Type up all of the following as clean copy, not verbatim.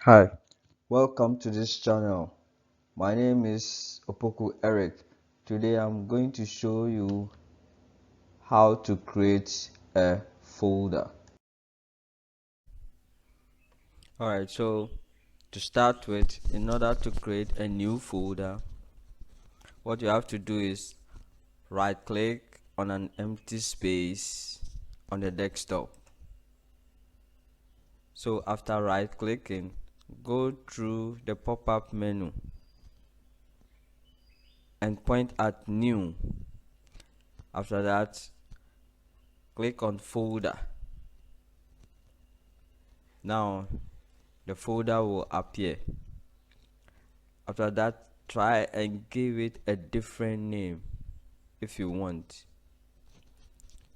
Hi, welcome to this channel. My name is Opoku Eric. Today I'm going to show you how to create a folder. Alright, so to start with, in order to create a new folder, what you have to do is right click on an empty space on the desktop. So after right clicking, go through the pop-up menu and point at new. After that, click on folder. Now the folder will appear. After that, try and give it a different name if you want.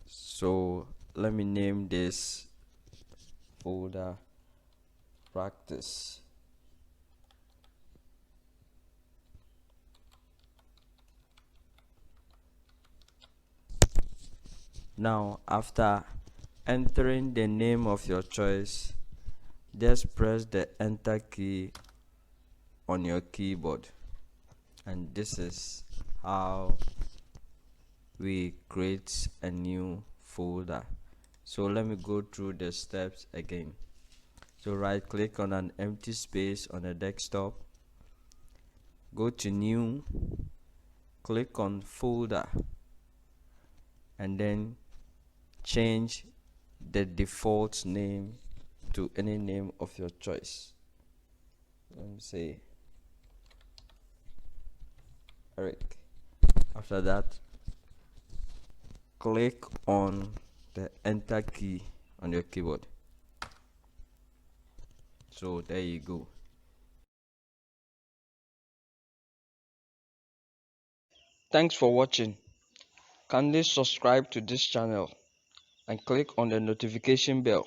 So let me name this folder practice. Now after entering the name of your choice, just press the enter key on your keyboard, and this is how we create a new folder. So let me go through the steps again. So right click on an empty space on the desktop, go to new, click on folder, and then change the default name to any name of your choice. Let me say Eric. After that, click on the enter key on your keyboard. So there you go. Thanks for watching. Kindly subscribe to this channel and click on the notification bell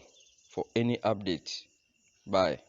for any updates. Bye.